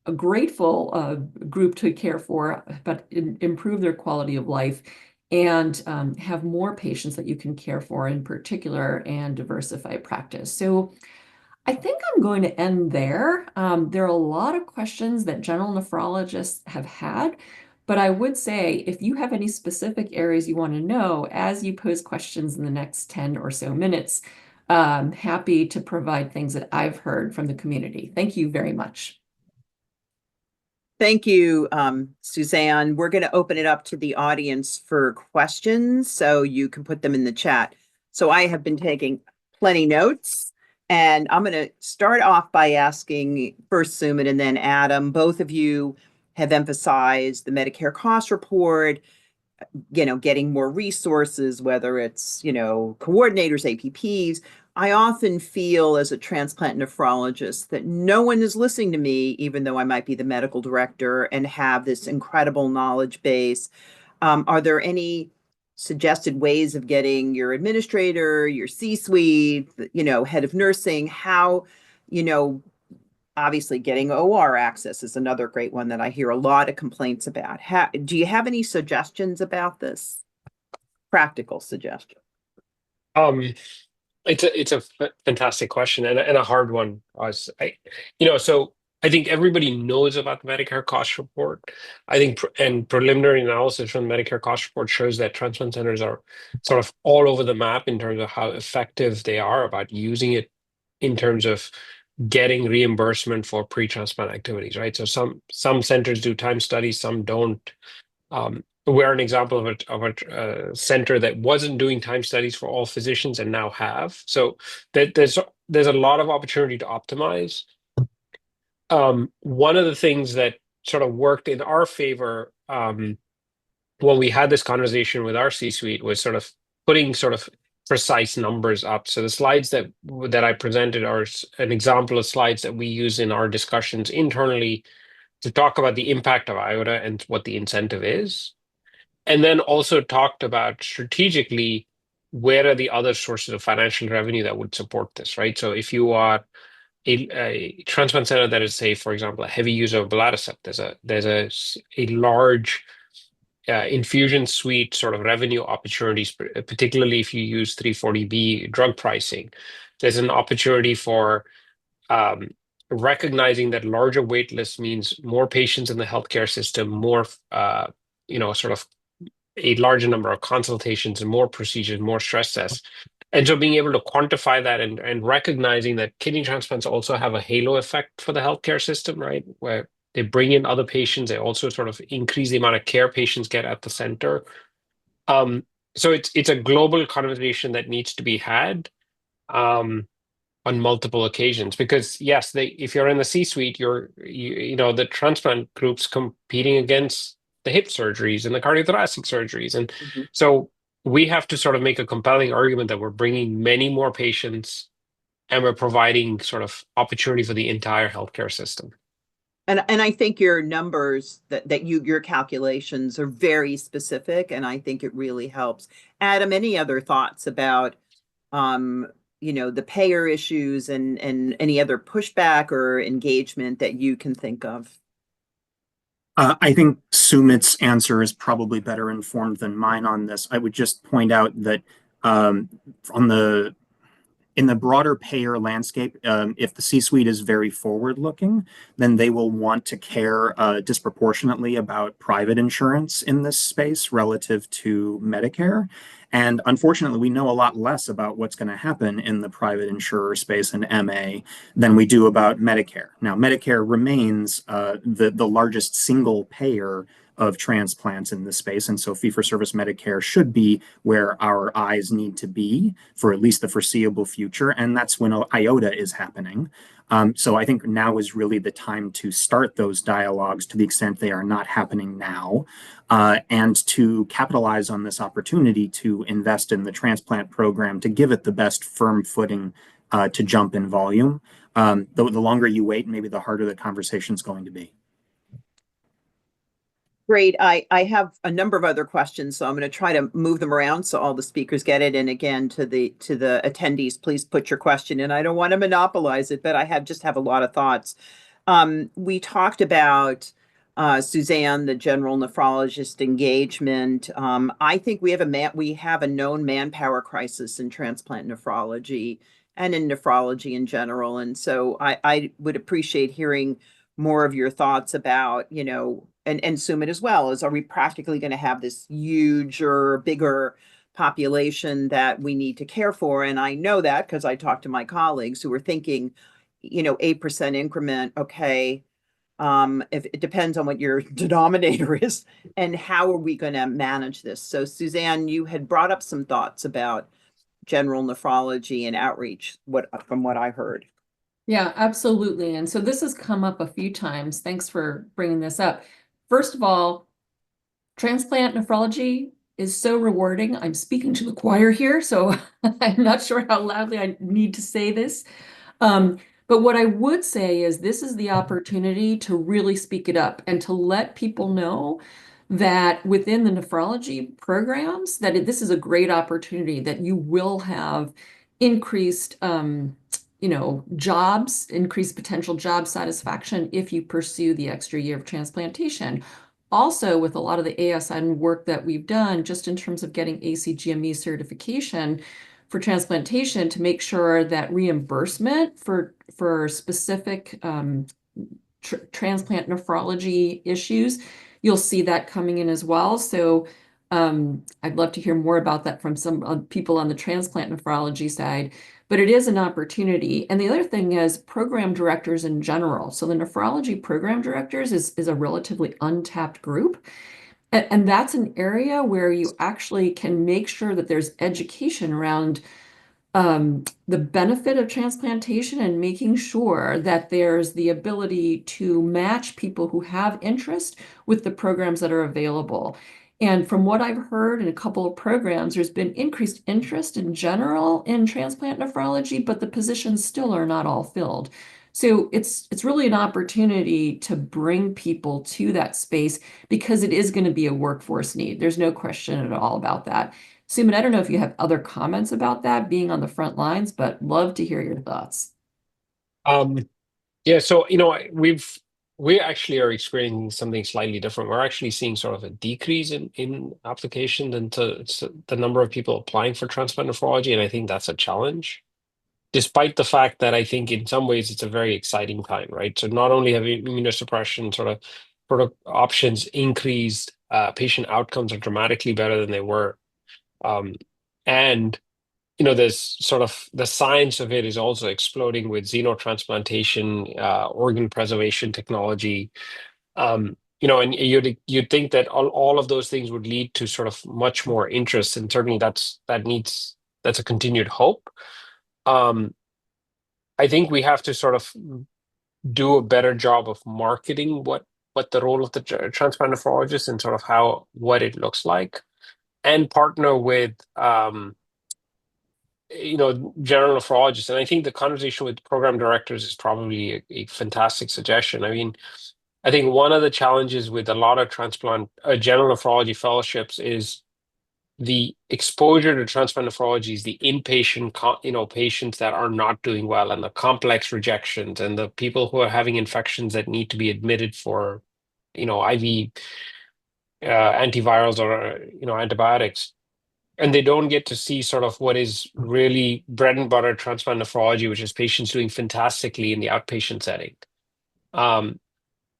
a grateful group to care for, but improve their quality of life and have more patients that you can care for in particular and diversify practice. So I think I'm going to end there. There are a lot of questions that general nephrologists have had, but I would say if you have any specific areas you want to know as you pose questions in the next 10 or so minutes, happy to provide things that I've heard from the community. Thank you very much. Thank you, Suzanne. We're going to open it up to the audience for questions, so you can put them in the chat. So I have been taking plenty notes, and I'm going to start off by asking first Sumit and then Adam. Both of you have emphasized the Medicare cost report, getting more resources, whether it's, coordinators, APPs. I often feel as a transplant nephrologist that no one is listening to me, even though I might be the medical director and have this incredible knowledge base. Are there any suggested ways of getting your administrator, your C-suite, head of nursing, how, obviously getting OR access is another great one that I hear a lot of complaints about. Do you have any suggestions about this? Practical suggestion. It's a fantastic question and a hard one. So I think everybody knows about the Medicare cost report. I think and preliminary analysis from the Medicare cost report shows that transplant centers are sort of all over the map in terms of how effective they are about using it in terms of getting reimbursement for pre-transplant activities, right? So some centers do time studies, some don't. We're an example of a center that wasn't doing time studies for all physicians and now have. So there's a lot of opportunity to optimize. One of the things that sort of worked in our favor when we had this conversation with our C-suite was sort of putting sort of precise numbers up. So the slides that I presented are an example of slides that we use in our discussions internally to talk about the impact of IOTA and what the incentive is. And then also talked about strategically where are the other sources of financial revenue that would support this, right? So if you are a transplant center that is, say, for example, a heavy user of belatacept, there's a large infusion suite sort of revenue opportunities, particularly if you use 340B drug pricing. There's an opportunity for recognizing that larger wait lists means more patients in the healthcare system, more, sort of a larger number of consultations and more procedures, more stress tests. And so being able to quantify that and recognizing that kidney transplants also have a halo effect for the healthcare system, right? Where they bring in other patients, they also sort of increase the amount of care patients get at the center. So it's a global conversation that needs to be had on multiple occasions because yes, if you're in the C-suite, the transplant group's competing against the hip surgeries and the cardiothoracic surgeries, and so we have to sort of make a compelling argument that we're bringing many more patients and we're providing sort of opportunity for the entire healthcare system. And I think your numbers your calculations are very specific, and I think it really helps. Adam, any other thoughts about the payer issues and any other pushback or engagement that you can think of? I think Sumit's answer is probably better informed than mine on this. I would just point out that in the broader payer landscape, if the C-suite is very forward-looking, then they will want to care disproportionately about private insurance in this space relative to Medicare. And unfortunately, we know a lot less about what's going to happen in the private insurer space and MA than we do about Medicare. Now, Medicare remains the largest single payer of transplants in this space. And so fee-for-service Medicare should be where our eyes need to be for at least the foreseeable future. And that's when IOTA is happening. So I think now is really the time to start those dialogues to the extent they are not happening now, and to capitalize on this opportunity to invest in the transplant program to give it the best firm footing to jump in volume. The longer you wait, maybe the harder the conversation is going to be. Great. I have a number of other questions, so I'm going to try to move them around so all the speakers get it. And again, to the attendees, please put your question in. I don't want to monopolize it, but I just have a lot of thoughts. We talked about Suzanne, the general nephrologist engagement. I think we have a known manpower crisis in transplant nephrology and in nephrology in general. And so I would appreciate hearing more of your thoughts about, and Sumit as well, are we practically going to have this huge or bigger population that we need to care for? And I know that because I talked to my colleagues who were thinking, 8% increment, okay, if it depends on what your denominator is and how are we going to manage this. So Suzanne, you had brought up some thoughts about general nephrology and outreach, from what I heard. Yeah, absolutely. And so this has come up a few times. Thanks for bringing this up. First of all, transplant nephrology is so rewarding. I'm speaking to the choir here, so I'm not sure how loudly I need to say this. But what I would say is this is the opportunity to really speak it up and to let people know that within the nephrology programs, that this is a great opportunity, that you will have increased jobs, increased potential job satisfaction if you pursue the extra year of transplantation. Also, with a lot of the ASN work that we've done, just in terms of getting ACGME certification for transplantation, to make sure that reimbursement for specific transplant nephrology issues, you'll see that coming in as well. So I'd love to hear more about that from some people on the transplant nephrology side. But it is an opportunity. And the other thing is program directors in general. So the nephrology program directors is a relatively untapped group. And that's an area where you actually can make sure that there's education around the benefit of transplantation and making sure that there's the ability to match people who have interest with the programs that are available. And from what I've heard in a couple of programs, there's been increased interest in general in transplant nephrology, but the positions still are not all filled. So it's really an opportunity to bring people to that space because it is going to be a workforce need. There's no question at all about that. Suman, I don't know if you have other comments about that being on the front lines, but love to hear your thoughts. Yeah, so we actually are experiencing something slightly different. We're actually seeing sort of a decrease in application into the number of people applying for transplant nephrology, and I think that's a challenge. Despite the fact that I think in some ways it's a very exciting time, right? So not only have immunosuppression sort of options increased, patient outcomes are dramatically better than they were, um, and there's sort of the science of it is also exploding with xenotransplantation, organ preservation technology. And you'd think that all of those things would lead to sort of much more interest, and certainly that's a continued hope. Um, I think we have to sort of do a better job of marketing what the role of the transplant nephrologist and sort of what it looks like, and partner with general nephrologists. And I think the conversation with program directors is probably a fantastic suggestion. I mean, I think one of the challenges with a lot of transplant general nephrology fellowships is the exposure to transplant nephrology is the inpatient, patients that are not doing well, and the complex rejections, and the people who are having infections that need to be admitted for, IV antivirals or antibiotics, and they don't get to see sort of what is really bread and butter transplant nephrology, which is patients doing fantastically in the outpatient setting. And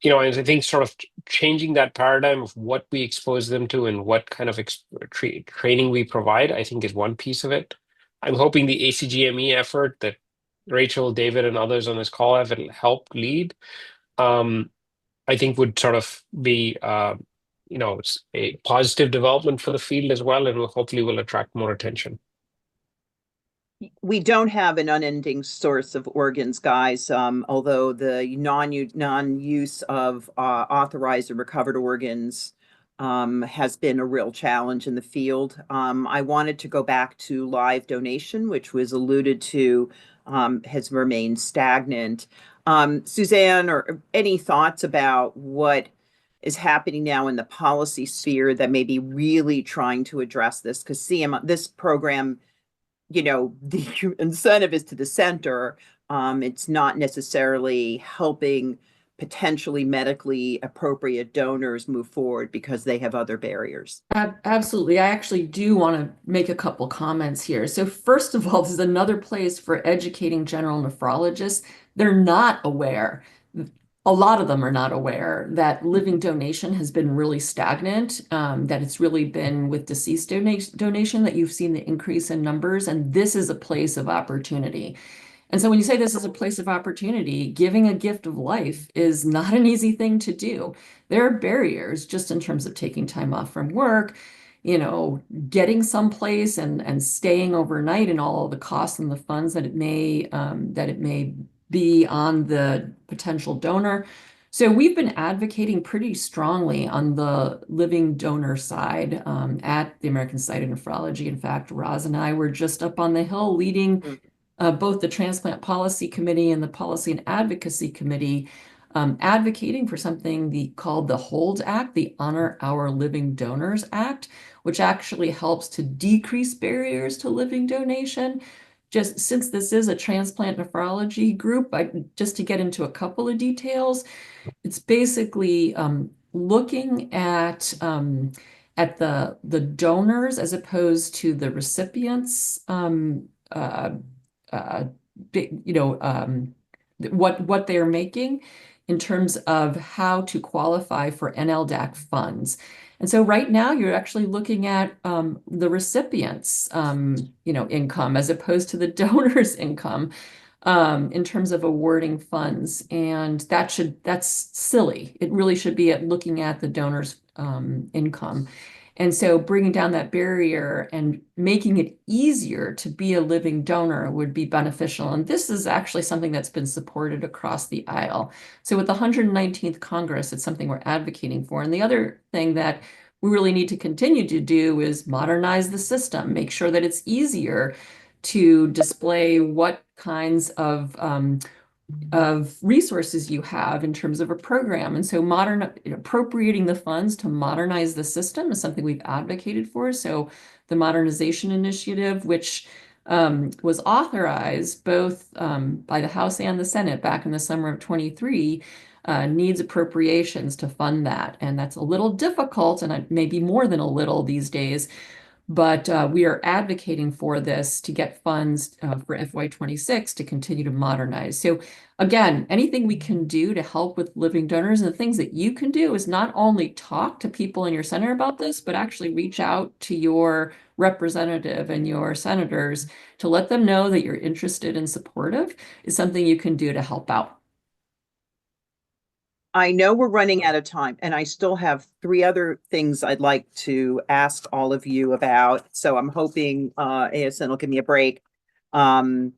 I think sort of changing that paradigm of what we expose them to and what kind of training we provide, I think is one piece of it. I'm hoping the ACGME effort that Rachel, David, and others on this call have helped lead, I think would sort of be, it's a positive development for the field as well, and hopefully will attract more attention. We don't have an unending source of organs, guys, although the non-use of authorized and recovered organs has been a real challenge in the field. I wanted to go back to live donation, which was alluded to, has remained stagnant. Suzanne, or any thoughts about what is happening now in the policy sphere that may be really trying to address this? Because this program, the incentive is to the center. It's not necessarily helping potentially medically appropriate donors move forward because they have other barriers. Absolutely. I actually do want to make a couple comments here. So first of all, this is another place for educating general nephrologists. They're not aware. A lot of them are not aware that living donation has been really stagnant, that it's really been with deceased donation that you've seen the increase in numbers, and this is a place of opportunity. And so when you say this is a place of opportunity, giving a gift of life is not an easy thing to do. There are barriers just in terms of taking time off from work, getting someplace and staying overnight, and all the costs and the funds that it may be on the potential donor. So we've been advocating pretty strongly on the living donor side at the American Society of Nephrology. In fact, Roz and I were just up on the Hill leading both the Transplant Policy Committee and the Policy and Advocacy Committee, advocating for something called the HOLD Act, the Honor Our Living Donors Act, which actually helps to decrease barriers to living donation. Just since this is a transplant nephrology group, just to get into a couple of details, it's basically looking at the donors as opposed to the recipients. What they're making in terms of how to qualify for NLDAC funds. And so right now you're actually looking at the recipients' income as opposed to the donor's income in terms of awarding funds. And that's silly. It really should be looking at the donor's income. And so bringing down that barrier and making it easier to be a living donor would be beneficial. And this is actually something that's been supported across the aisle. So with the 119th Congress, it's something we're advocating for. And the other thing that we really need to continue to do is modernize the system, make sure that it's easier to display what kinds of resources you have in terms of a program. And so appropriating the funds to modernize the system is something we've advocated for. So the modernization initiative, which was authorized both by the House and the Senate back in the summer of 23, needs appropriations to fund that. And that's a little difficult, and maybe more than a little these days, but we are advocating for this to get funds for FY26 to continue to modernize. So again, anything we can do to help with living donors, and the things that you can do is not only talk to people in your center about this, but actually reach out to your representative and your senators to let them know that you're interested and supportive is something you can do to help out. I know we're running out of time, and I still have three other things I'd like to ask all of you about. So I'm hoping ASN will give me a break. One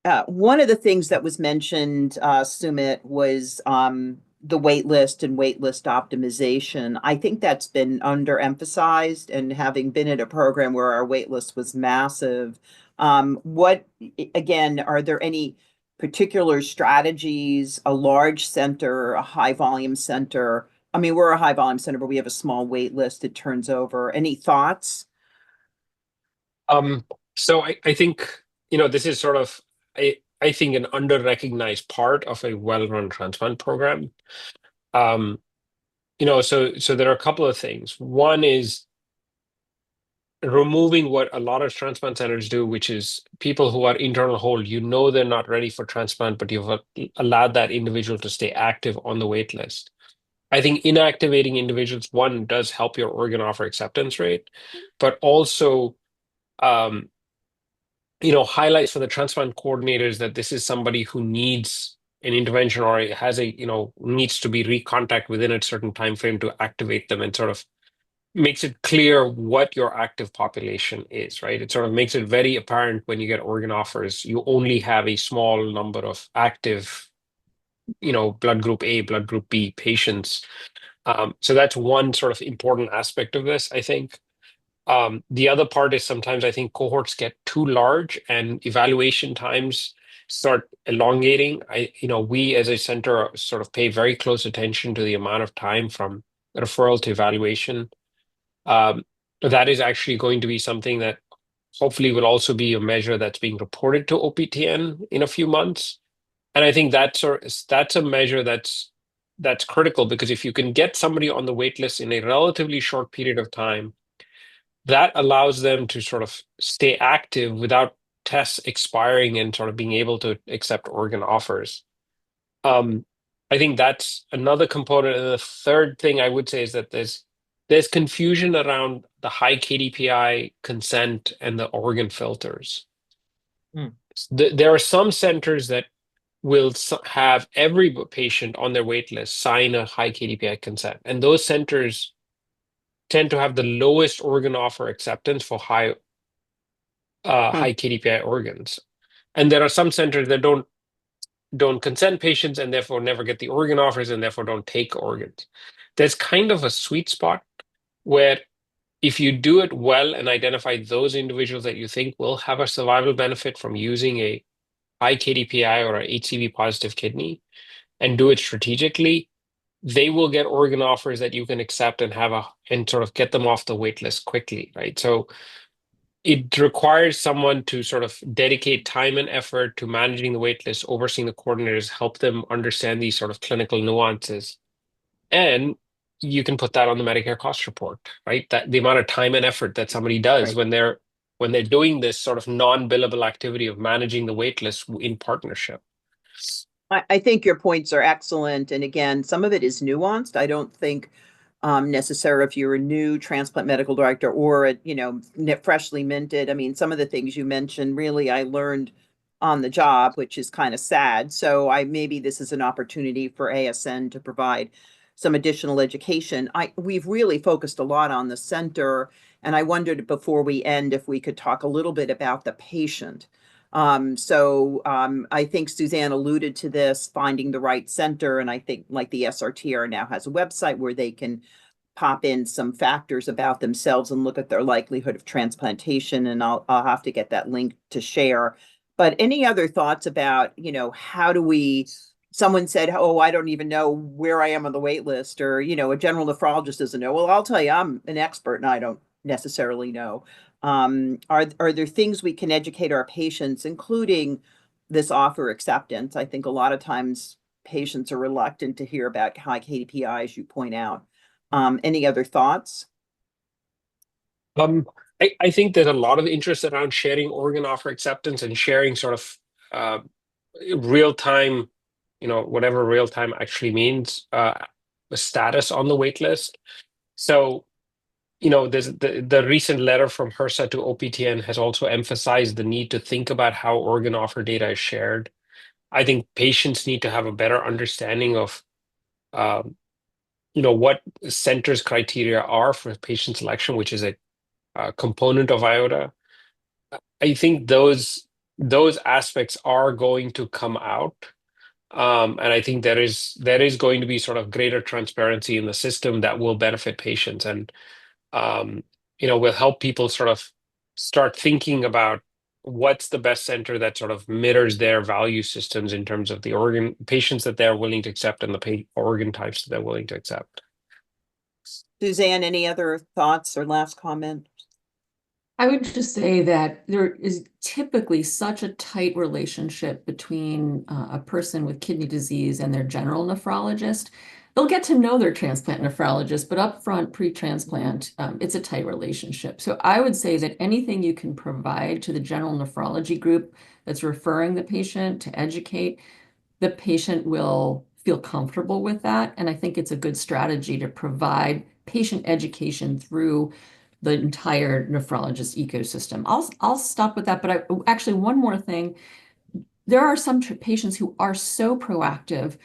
of the things that was mentioned, Sumit, was the wait list and wait list optimization. I think that's been underemphasized, and having been at a program where our wait list was massive, again, are there any particular strategies, a large center, a high volume center? I mean, we're a high volume center, but we have a small wait list. It turns over. Any thoughts? So I think, this is sort of, I think, an under-recognized part of a well-run transplant program. So there are a couple of things. One is removing what a lot of transplant centers do, which is people who are internal hold, they're not ready for transplant, but you've allowed that individual to stay active on the wait list. I think inactivating individuals, one, does help your organ offer acceptance rate, but also highlights for the transplant coordinators that this is somebody who needs an intervention or has needs to be recontact within a certain time frame to activate them, and sort of makes it clear what your active population is, right? It sort of makes it very apparent when you get organ offers, you only have a small number of active, blood group A, blood group B patients. So that's one sort of important aspect of this, I think. The other part is sometimes I think cohorts get too large and evaluation times start elongating. We as a center sort of pay very close attention to the amount of time from referral to evaluation. That is actually going to be something that hopefully will also be a measure that's being reported to OPTN in a few months. And I think that's a measure that's critical, because if you can get somebody on the wait list in a relatively short period of time, that allows them to sort of stay active without tests expiring and sort of being able to accept organ offers. I think that's another component. And the third thing I would say is that there's confusion around the high KDPI consent and the organ filters. There are some centers that will have every patient on their wait list sign a high KDPI consent, and those centers tend to have the lowest organ offer acceptance for high KDPI organs. And there are some centers that don't consent patients and therefore never get the organ offers and therefore don't take organs. There's kind of a sweet spot where if you do it well and identify those individuals that you think will have a survival benefit from using a high KDPI or a HCV positive kidney and do it strategically, they will get organ offers that you can accept and sort of get them off the wait list quickly, right? So it requires someone to sort of dedicate time and effort to managing the wait list, overseeing the coordinators, help them understand these sort of clinical nuances. And you can put that on the Medicare cost report, right? That the amount of time and effort that somebody does when they're doing this sort of non-billable activity of managing the wait list in partnership. I think your points are excellent. And again, some of it is nuanced. I don't think necessarily if you're a new transplant medical director or freshly minted. I mean, some of the things you mentioned, really, I learned on the job, which is kind of sad. So maybe this is an opportunity for ASN to provide some additional education. We've really focused a lot on the center, and I wondered before we end if we could talk a little bit about the patient. I think Suzanne alluded to this, finding the right center, and I think like the SRTR now has a website where they can pop in some factors about themselves and look at their likelihood of transplantation, and I'll have to get that link to share. But any other thoughts about, how do we, someone said, oh, I don't even know where I am on the wait list, or, a general nephrologist doesn't know. Well, I'll tell you, I'm an expert and I don't necessarily know. Are there things we can educate our patients, including this offer acceptance? I think a lot of times patients are reluctant to hear about high KDPI, as you point out. Any other thoughts? I think there's a lot of interest around sharing organ offer acceptance and sharing sort of real time, whatever real time actually means, the status on the wait list. So, there's the recent letter from HRSA to OPTN has also emphasized the need to think about how organ offer data is shared. I think patients need to have a better understanding of what centers' criteria are for patient selection, which is a component of IOTA. I think those aspects are going to come out, and I think there is going to be sort of greater transparency in the system that will benefit patients, and will help people sort of start thinking about what's the best center that sort of mirrors their value systems in terms of the organ patients that they're willing to accept and the organ types that they're willing to accept. Suzanne, any other thoughts or last comment? I would just say that there is typically such a tight relationship between a person with kidney disease and their general nephrologist. They'll get to know their transplant nephrologist, but upfront, pre-transplant, it's a tight relationship. So I would say that anything you can provide to the general nephrology group that's referring the patient to educate, the patient will feel comfortable with that. And I think it's a good strategy to provide patient education through the entire nephrologist ecosystem. I'll stop with that, but actually one more thing. There are some patients who are so proactive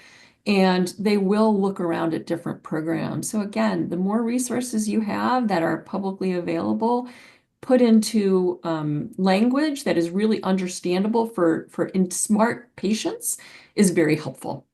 and they will look around at different programs. So again, the more resources you have that are publicly available, put into language that is really understandable for smart patients is very helpful.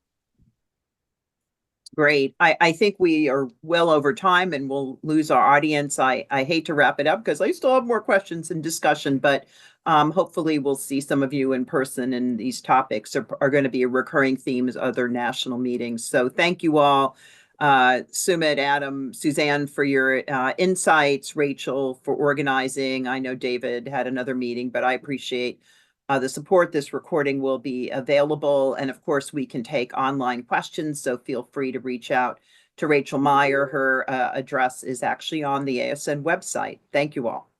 Great. I think we are well over time and we'll lose our audience. I hate to wrap it up because I still have more questions and discussion, but hopefully we'll see some of you in person, and these topics are going to be a recurring theme as other national meetings. So thank you all, Sumit, Adam, Suzanne, for your insights, Rachel for organizing. I know David had another meeting, but I appreciate the support. This recording will be available. And of course, we can take online questions. So feel free to reach out to Rachel Meyer. Her address is actually on the ASN website. Thank you all.